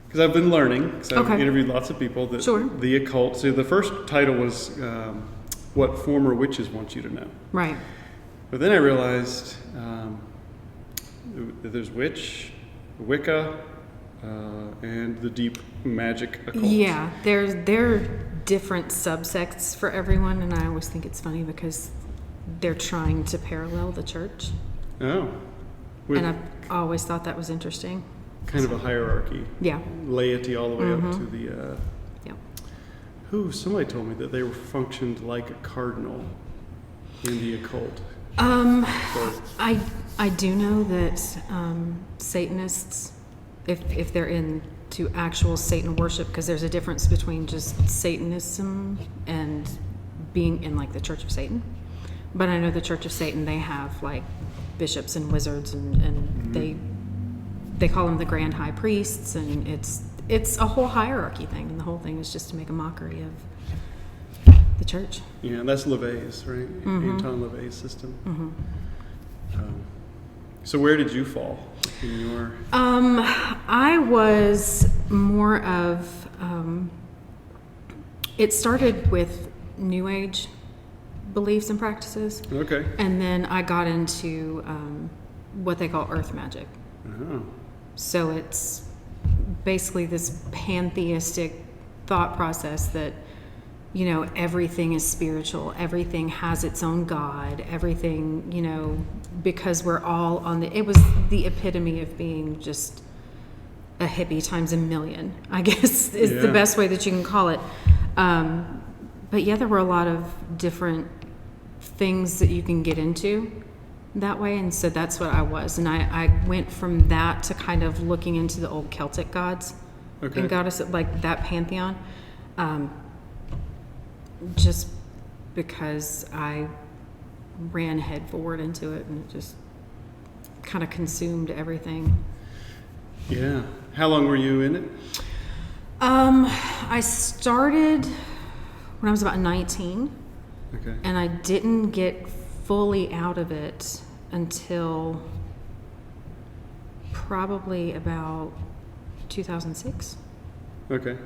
because I've been learning, because I've Okay. interviewed lots of people, that Sure. the occult, so the first title was What Former Witches Want You to Know. Right. But then I realized that there's witch, Wicca, and the deep magic occult. Yeah, there are different subsects for everyone, and I always think it's funny because they're trying to parallel the church. Oh. With And I've always thought that was interesting. kind of a hierarchy. Yeah. Laity all the way up to the... Yeah. Somebody told me that they were functioned like a cardinal in the occult. So, I do know that Satanists, if they're into actual Satan worship, because there's a difference between just Satanism and being in like the Church of Satan. But I know the Church of Satan, they have like bishops and wizards, and they call them the Grand High Priests, and it's a whole hierarchy thing, and the whole thing is just to make a mockery of the church. yeah, that's LaVey's, right? Anton LaVey's system. So where did you fall in your... I was more of, it started with New Age beliefs and practices. Okay. And then I got into what they call earth magic. Oh. So it's basically this pantheistic thought process that, you know, everything is spiritual, everything has its own God, everything, you know, because we're all on it was the epitome of being just a hippie times a million, I guess is the best way that you can call it. But yeah, there were a lot of different things that you can get into that way, and so that's what I was. And I went from that to kind of looking into the old Celtic gods and goddesses, like that pantheon, just because I ran head forward into it, and it just kind of consumed everything. Yeah. How long were you in it? I started when I was about 19. Okay. And I didn't get fully out of it until probably about 2006. Okay.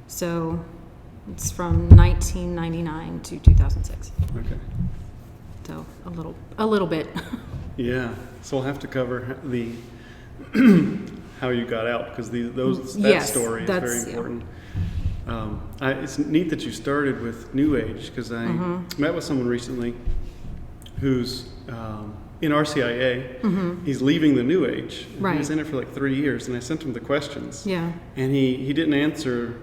So it's from 1999 to 2006. Okay. So a little bit. Yeah. So we'll have to cover the how you got out, because that Yes, story is very important. It's neat that you started with New Age, because I met with someone recently who's in RCIA. He's leaving the New Age. Right. He was in it for like 3 years, and I sent him the questions. Yeah. And he didn't answer.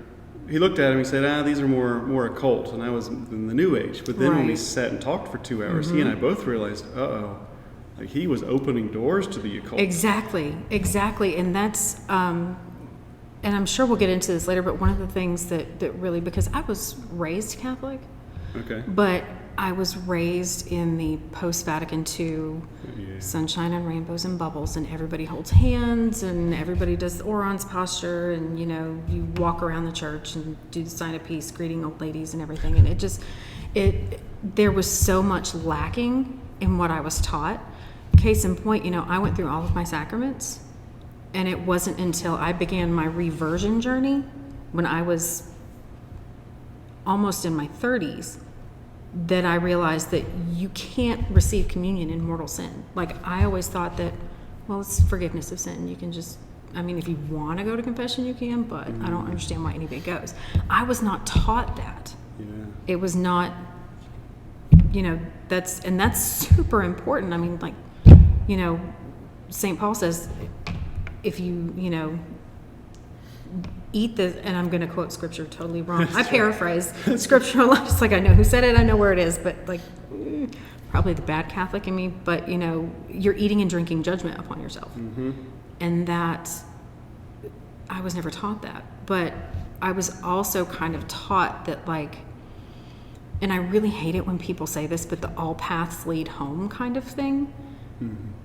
He looked at him, he said, these are more occult, and I was in the New Age. But then when we Right. sat and talked for 2 hours, he and I both realized, like he was opening doors to the occult. Exactly. And that's, and I'm sure we'll get into this later, but one of the things that really, because I was raised Catholic, Okay. but I was raised in the post-Vatican II sunshine and rainbows and bubbles, and everybody holds hands, and everybody does the Orion's posture, and, you know, you walk around the church and do the sign of peace, greeting old ladies and everything. And there was so much lacking in what I was taught. Case in point, you know, I went through all of my sacraments, and it wasn't until I began my reversion journey when I was almost in my 30s that I realized that you can't receive communion in mortal sin. Like, I always thought that, well, it's forgiveness of sin. You can just, I mean, if you want to go to confession, you can, but I don't understand why anybody goes. I was not taught that. Yeah. It was not, you know, that's super important. I mean, like, you know, St. Paul says, if you know, eat the, and I'm going to quote scripture totally wrong. I paraphrase scripture a lot. It's like, I know who said it, I know where it is, but like, probably the bad Catholic in me, but you know, you're eating and drinking judgment upon yourself. And that, I was never taught that, but I was also kind of taught that, like, and I really hate it when people say this, but the all paths lead home kind of thing.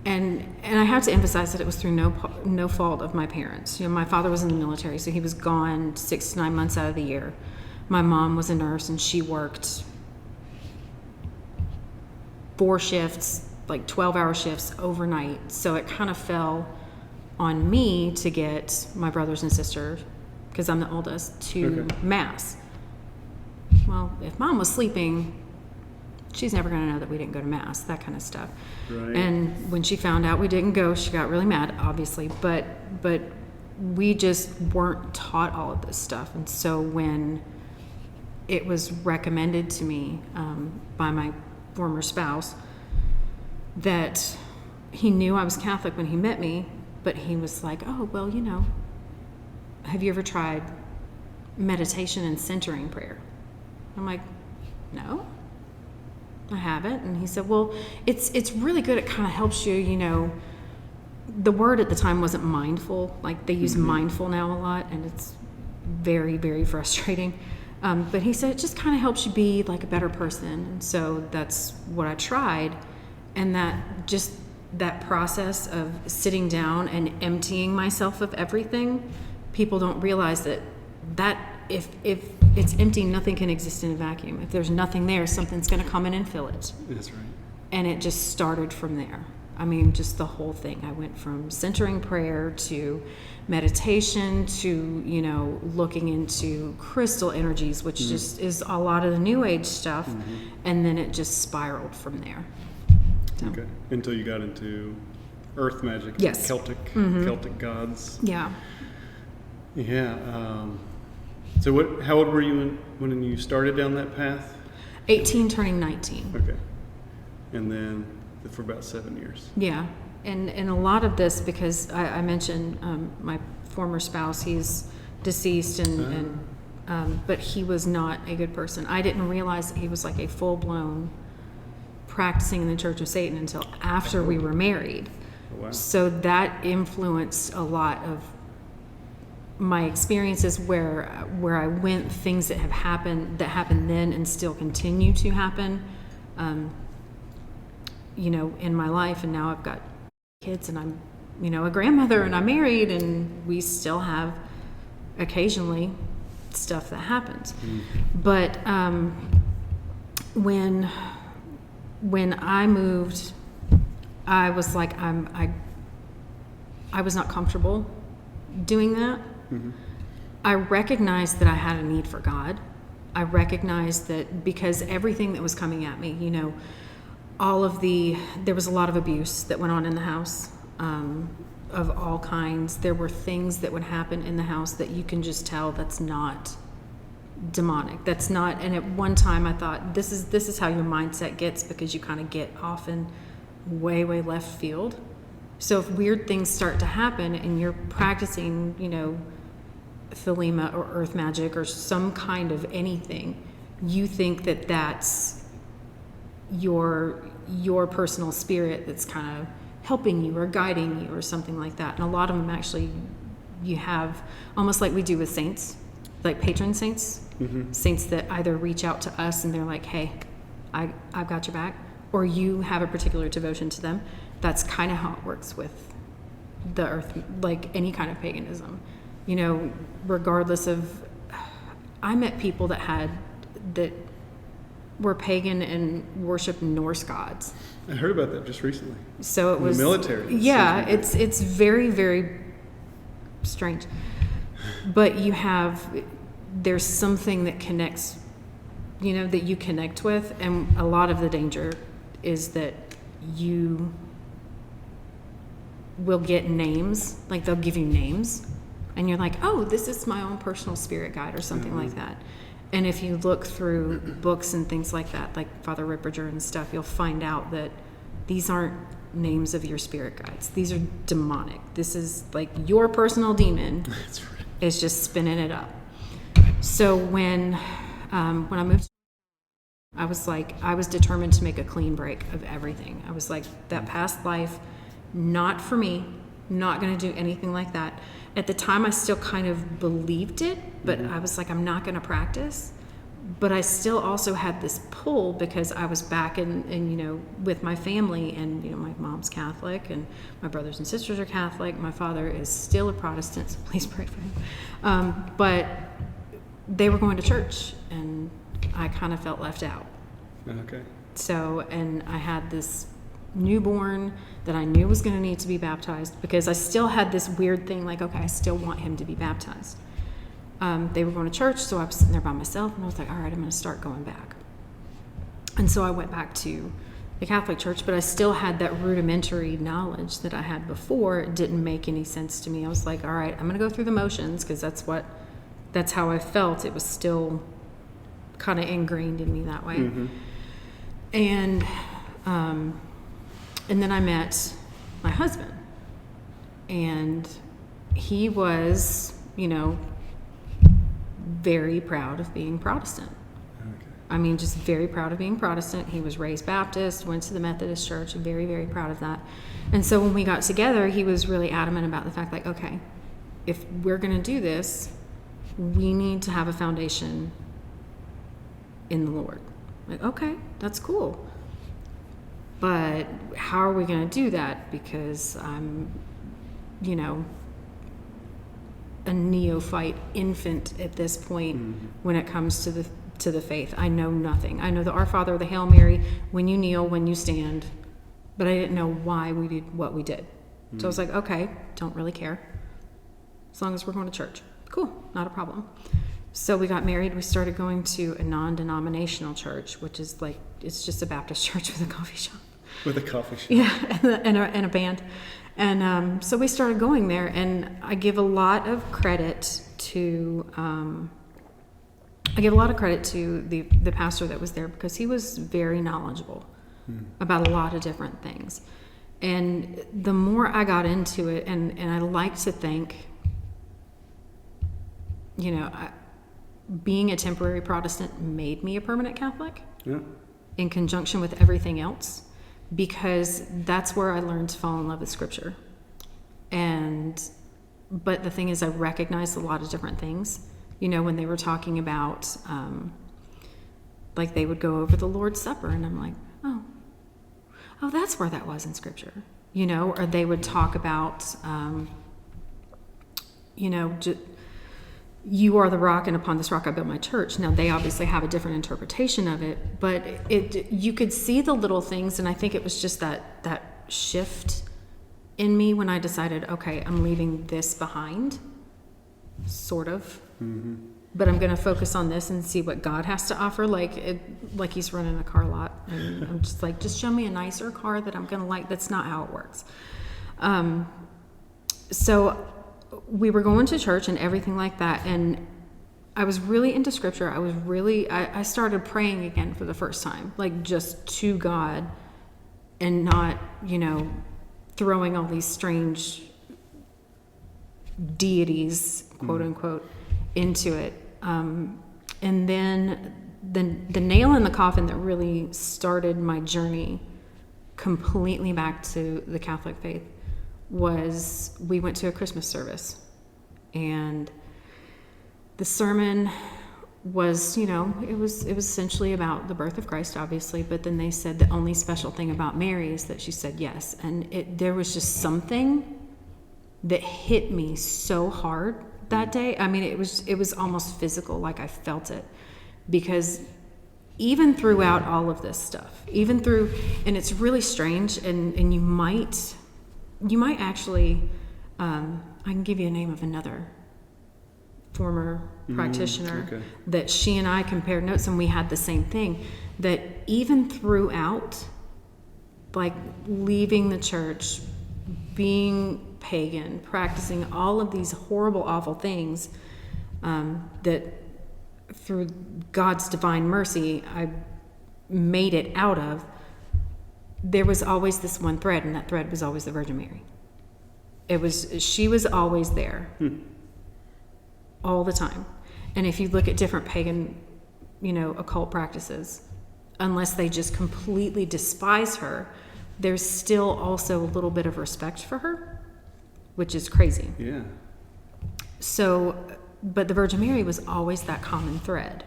And I have to emphasize that it was through no fault of my parents. You know, my father was in the military, so he was gone 6 to 9 months out of the year. My mom was a nurse, and she worked 4 shifts, like 12-hour shifts overnight. So it kind of fell on me to get my brothers and sisters, because I'm the oldest, to Mass. Well, if Mom was sleeping, she's never going to know that we didn't go to Mass, that kind of stuff. Right. And when she found out we didn't go, she got really mad, obviously. But we just weren't taught all of this stuff. And so when it was recommended to me by my former spouse that he knew I was Catholic when he met me, but he was like, oh, well, you know, have you ever tried meditation and centering prayer? I'm like, no, I haven't. And he said, well, it's really good. It kind of helps you, you know. The word at the time wasn't mindful. Like they use mindful now a lot, and it's very, very frustrating. But he said it just kind of helps you be like a better person. And so that's what I tried. And that process of sitting down and emptying myself of everything, people don't realize that if it's empty, nothing can exist in a vacuum. If there's nothing there, something's going to come in and fill it. That's right. And it just started from there. I mean, just the whole thing. I went from centering prayer to meditation to, you know, looking into crystal energies, which just is a lot of the New Age stuff. And then it just spiraled from there. So. Okay. Until you got into earth magic, yes. Celtic gods. Yeah. Yeah. So how old were you when you started down that path? 18 turning 19. Okay. And then for about 7 years. Yeah. And a lot of this, because I mentioned my former spouse, he's deceased, but he was not a good person. I didn't realize that he was like a full-blown practicing in the Church of Satan until after we were married. Oh, wow. So that influenced a lot of my experiences where I went, things that happened then and still continue to happen, you know, in my life. And now I've got kids and I'm, you know, a grandmother and I'm married, and we still have occasionally stuff that happens. But when I moved, I was like, I was not comfortable doing that. I recognized that I had a need for God. I recognized that because everything that was coming at me, you know, there was a lot of abuse that went on in the house, of all kinds. There were things that would happen in the house that you can just tell that's not demonic. That's not. And at one time I thought, this is how your mindset gets, because you kind of get off in way, way left field. So if weird things start to happen and you're practicing, you know, Philomena or earth magic or some kind of anything, you think that that's your personal spirit that's kind of helping you or guiding you or something like that. And a lot of them actually, you have almost like we do with saints, like patron saints, saints that either reach out to us and they're like, hey, I've got your back, or you have a particular devotion to them. That's kind of how it works with the earth, like any kind of paganism. You know, regardless of, I met people that were pagan and worshiped Norse gods. I heard about that just recently. So it was the military. Yeah, it's very, very strange. But there's something that connects, you know, that you connect with, and a lot of the danger is that you will get names, like they'll give you names, and you're like, oh, this is my own personal spirit guide or something like that. And if you look through books and things like that, like Father Ripperger and stuff, you'll find out that these aren't names of your spirit guides. These are demonic. This is like your personal demon. That's right. Is just spinning it up. So when I moved, I was determined to make a clean break of everything. I was like, that past life, not for me, not going to do anything like that. At the time, I still kind of believed it, but I was like, I'm not going to practice. But I still also had this pull because I was back in you know, with my family, and, you know, my mom's Catholic and my brothers and sisters are Catholic. My father is still a Protestant, so please pray for him. But they were going to church, and I kind of felt left out. Okay. So, and I had this newborn that I knew was going to need to be baptized, because I still had this weird thing like, okay, I still want him to be baptized. They were going to church, so I was sitting there by myself, and I was like, all right, I'm going to start going back. And so I went back to the Catholic Church, but I still had that rudimentary knowledge that I had before. It didn't make any sense to me. I was like, all right, I'm going to go through the motions, because that's how I felt. It was still kind of ingrained in me that way. Mm-hmm. And then I met my husband, and he was, very proud of being Protestant. Okay. I mean, just very proud of being Protestant. He was raised Baptist, went to the Methodist Church, very, very proud of that. And so when we got together, he was really adamant about the fact, like, okay, if we're going to do this, we need to have a foundation in the Lord. Like, okay, that's cool. But how are we going to do that? Because I'm, a neophyte infant at this point when it comes to the faith. I know nothing. I know the Our Father, the Hail Mary, when you kneel, when you stand, but I didn't know why we did what we did. So I was like, okay, don't really care. As long as we're going to church. Cool, not a problem. So we got married. We started going to a non-denominational church, which is like, it's just a Baptist church with a coffee shop. With a coffee shop. Yeah, and a band. And so we started going there, and I give a lot of credit to the pastor that was there, because he was very knowledgeable about a lot of different things. And the more I got into it, and I like to think, being a temporary Protestant made me a permanent Catholic. Yeah. In conjunction with everything else, because that's where I learned to fall in love with Scripture. But the thing is, I recognized a lot of different things. When they were talking about, like they would go over the Lord's Supper, and I'm like, oh, that's where that was in Scripture. Or they would talk about, you are the rock, and upon this rock I build my church. Now, they obviously have a different interpretation of it, but you could see the little things, and I think it was just that shift in me when I decided, okay, I'm leaving this behind, sort of. Mm-hmm. But I'm going to focus on this and see what God has to offer, like he's running a car lot. And I'm just like, just show me a nicer car that I'm going to like. That's not how it works. So we were going to church and everything like that, and I was really into Scripture. I started praying again for the first time, like just to God, and not, throwing all these strange deities, quote unquote, into it. And then the nail in the coffin that really started my journey completely back to the Catholic faith was, we went to a Christmas service, and the sermon was, it was essentially about the birth of Christ, obviously, but then they said the only special thing about Mary is that she said yes. And there was just something that hit me so hard that day. I mean, it was almost physical, like I felt it, because even throughout all of this stuff, and it's really strange, and you might actually, I can give you a name of another former practitioner, okay, that she and I compared notes, and we had the same thing, that even throughout, like leaving the church, being pagan, practicing all of these horrible, awful things, that through God's divine mercy, I made it out of, there was always this one thread, and that thread was always the Virgin Mary. She was always there. All the time. And if you look at different pagan, occult practices, unless they just completely despise her, there's still also a little bit of respect for her, which is crazy. Yeah. So, but the Virgin Mary was always that common thread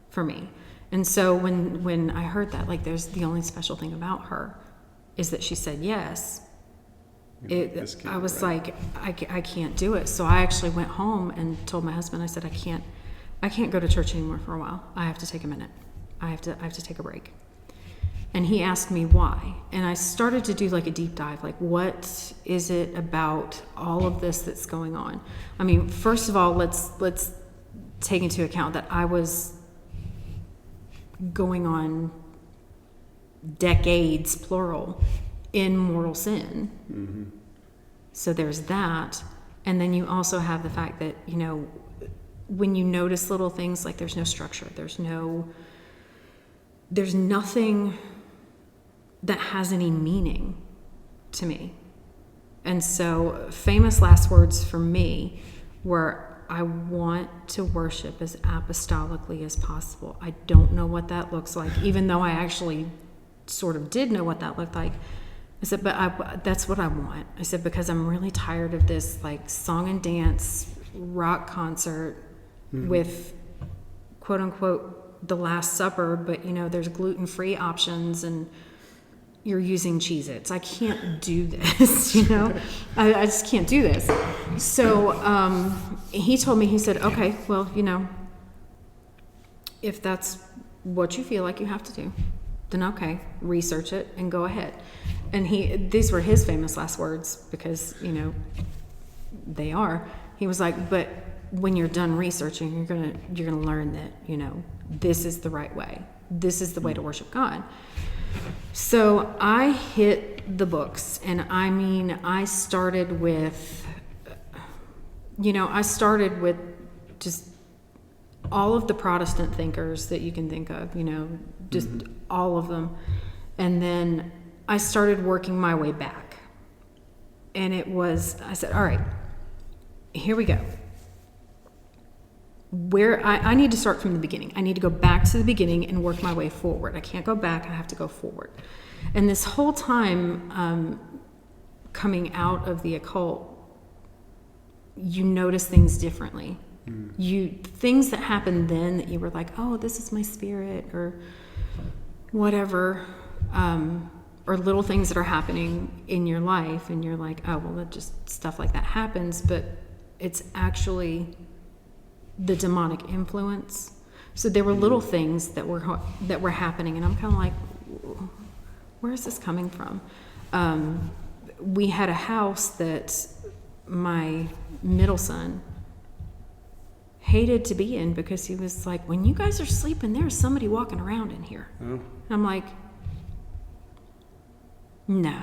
for me. And so when I heard that, like, there's the only special thing about her is that she said yes, I was like, I can't do it. So I actually went home and told my husband, I said, I can't go to church anymore for a while. I have to take a minute. I have to take a break. And he asked me why. And I started to do like a deep dive, like what is it about all of this that's going on? I mean, first of all, let's take into account that I was going on decades, plural, in mortal sin. Mm-hmm. So there's that. And then you also have the fact that, you know, when you notice little things, like there's no structure, there's nothing that has any meaning to me. And so famous last words for me were, I want to worship as apostolically as possible. I don't know what that looks like, even though I actually sort of did know what that looked like. I said, but that's what I want. I said, because I'm really tired of this like song and dance rock concert with quote unquote the Last Supper, but you know, there's gluten-free options and you're using Cheez-Its. I can't do this, you know? I just can't do this. So he told me, he said, okay, well, you know, if that's what you feel like you have to do, then okay, research it and go ahead. And these were his famous last words, because, you know, they are. He was like, but when you're done researching, you're gonna learn that, you know, this is the right way. This is the way to worship God. So I hit the books, and I mean, I started with just all of the Protestant thinkers that you can think of, you know, just all of them. And then I started working my way back. And I said, all right, here we go. Where I need to start from the beginning. I need to go back to the beginning and work my way forward. I can't go back, I have to go forward. And this whole time coming out of the occult, you notice things differently. Things that happened then that you were like, oh, this is my spirit, or whatever, or little things that are happening in your life, and you're like, oh, well, that just stuff like that happens, but it's actually the demonic influence. So there were little things that were happening, and I'm kind of like, where is this coming from? We had a house that my middle son hated to be in, because he was like, when you guys are sleeping, there's somebody walking around in here. Oh. And I'm like, no.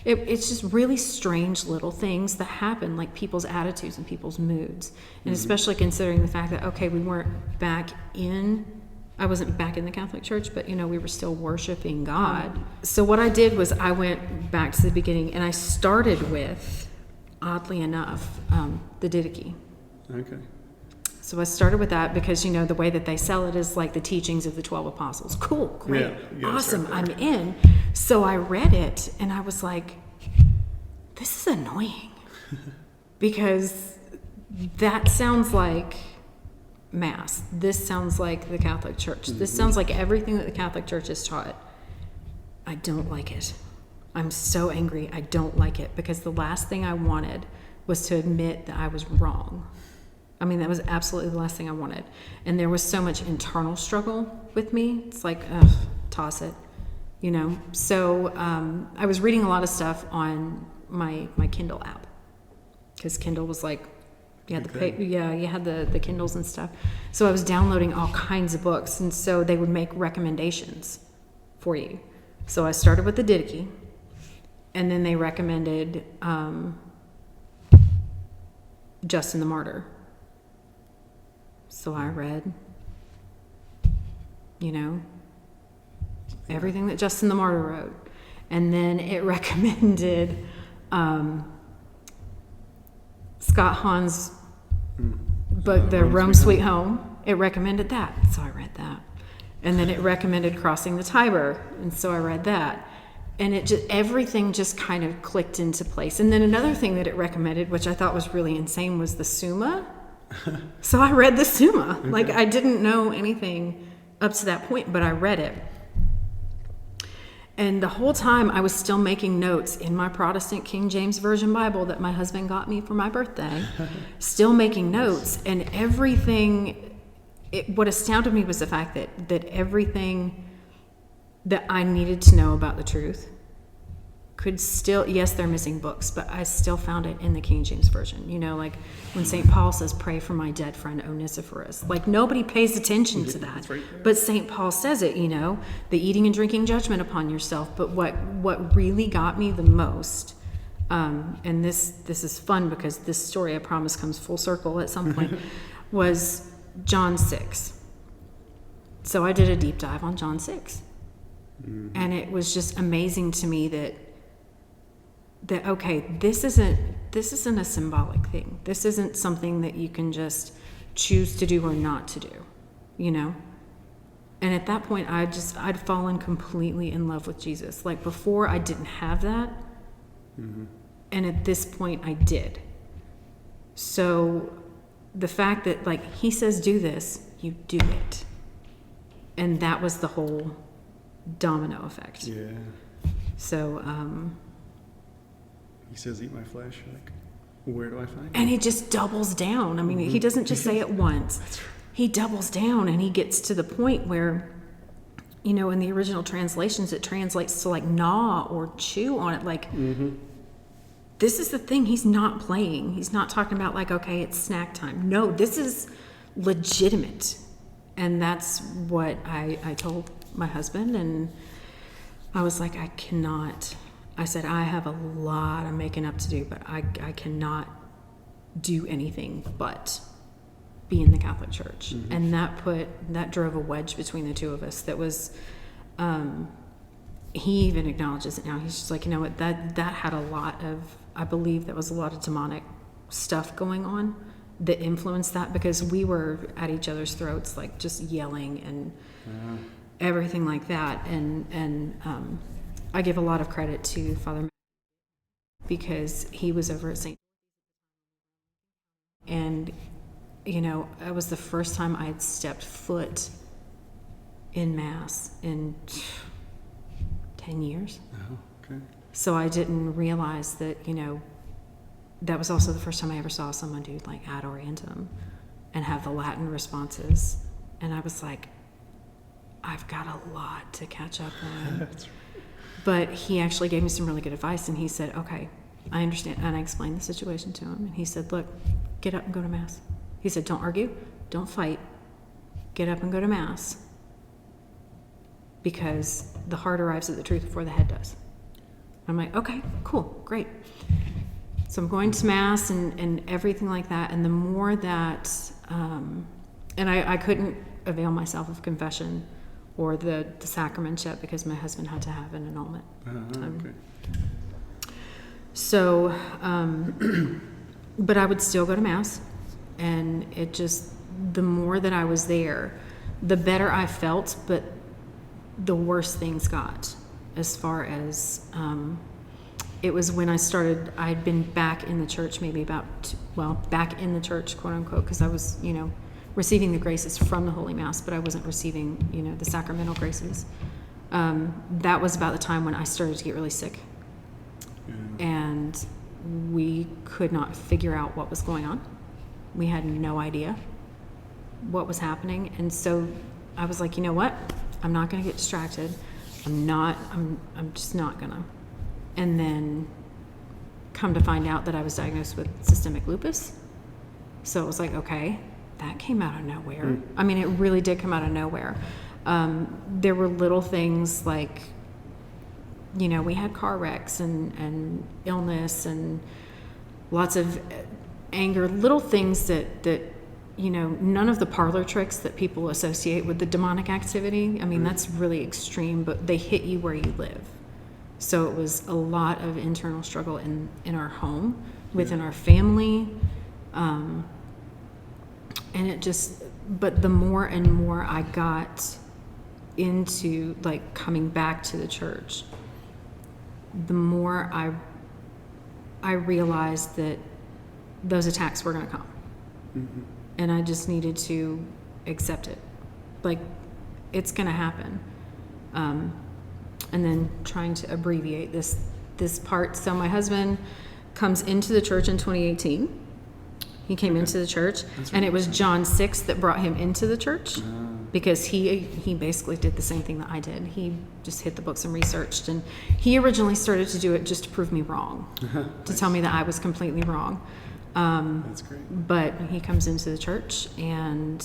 It's just really strange little things that happen, like people's attitudes and people's moods. And especially considering the fact that, okay, I wasn't back in the Catholic Church, but, you know, we were still worshiping God. So what I did was I went back to the beginning, and I started with, oddly enough, the Didache. Okay. So I started with that because, you know, the way that they sell it is like the teachings of the 12 apostles. Cool, great, awesome, I'm in. So I read it, and I was like, this is annoying. Because that sounds like Mass. This sounds like the Catholic Church. This sounds like everything that the Catholic Church has taught. I don't like it. I'm so angry. I don't like it, because the last thing I wanted was to admit that I was wrong. I mean, that was absolutely the last thing I wanted. And there was so much internal struggle with me. It's like, ugh, toss it, you know? So I was reading a lot of stuff on my Kindle app, because Kindle was like, you had you had the Kindles and stuff. So I was downloading all kinds of books, and so they would make recommendations for you. So I started with the Didache, and then they recommended Justin the Martyr. So I read, you know, everything that Justin the Martyr wrote. And then it recommended Scott Hahn's book, The Rome Sweet Home. It recommended that, so I read that. And then it recommended Crossing the Tiber, and so I read that. And everything just kind of clicked into place. And then another thing that it recommended, which I thought was really insane, was the Summa. So I read the Summa. Okay. Like, I didn't know anything up to that point, but I read it. And the whole time I was still making notes in my Protestant King James Version Bible that my husband got me for my birthday, still making notes. And everything, what astounded me was the fact that everything that I needed to know about the truth could still, yes, they're missing books, but I still found it in the King James Version. You know, like when St. Paul says, pray for my dead friend Onesiphorus. Like nobody pays attention to that. Right, but St. Paul says it, you know, the eating and drinking judgment upon yourself. But what really got me the most, and this is fun because this story, I promise, comes full circle at some point, was John 6. So I did a deep dive on John 6. And it was just amazing to me that okay, this isn't a symbolic thing. This isn't something that you can just choose to do or not to do, you know? And at that point, I'd fallen completely in love with Jesus. Like before, I didn't have that. And at this point, I did. So the fact that, like, he says, do this, you do it. And that was the whole domino effect. Yeah. So, He says, eat my flesh. Like, where do I find it? and he just doubles down. I mean, he doesn't just say it once. He doubles down, and he gets to the point where, you know, in the original translations, it translates to like gnaw or chew on it. Like, this is the thing. He's not playing. He's not talking about like, okay, it's snack time. No, this is legitimate. And that's what I told my husband. And I was like, I said, I have a lot of making up to do, but I cannot do anything but be in the Catholic Church. And that drove a wedge between the two of us. That was, he even acknowledges it now. He's just like, you know what, that had a lot of, I believe that was a lot of demonic stuff going on that influenced that, because we were at each other's throats, like just yelling and everything like that. And I give a lot of credit to Father, because he was over at St. And, you know, it was the first time I had stepped foot in Mass in 10 years. Oh, okay. So I didn't realize that, you know, that was also the first time I ever saw someone do like Ad Orientem and have the Latin responses. And I was like, I've got a lot to catch up on. That's right. But he actually gave me some really good advice, and he said, okay, I understand. And I explained the situation to him, and he said, look, get up and go to Mass. He said, don't argue, don't fight, get up and go to Mass, because the heart arrives at the truth before the head does. I'm like, okay, cool, great. So I'm going to Mass and everything like that. And the more that, and I couldn't avail myself of confession or the sacraments yet, because my husband had to have an annulment. Okay. So, but I would still go to Mass, and it just, the more that I was there, the better I felt, but the worse things got, as far as, it was when I started, I'd been back in the church maybe back in the church, quote unquote, because I was, you know, receiving the graces from the Holy Mass, but I wasn't receiving, you know, the sacramental graces. That was about the time when I started to get really sick. And we could not figure out what was going on. We had no idea what was happening. And so I was like, you know what? I'm not going to get distracted. I'm just not going to. And then come to find out that I was diagnosed with systemic lupus. So it was like, okay, that came out of nowhere. I mean, it really did come out of nowhere. There were little things like, you know, we had car wrecks and illness and lots of anger, little things that, you know, none of the parlor tricks that people associate with the demonic activity. I mean, that's really extreme, but they hit you where you live. So it was a lot of internal struggle in our home, within our family. And it just, but the more and more I got into like coming back to the church, the more I realized that those attacks were going to come. And I just needed to accept it. Like, it's going to happen. And then trying to abbreviate this part. So my husband comes into the church in 2018. He came into the church, and it was John 6 that brought him into the church, because he basically did the same thing that I did. He just hit the books and researched, and he originally started to do it just to prove me wrong, to tell me that I was completely wrong. That's great. But he comes into the church, and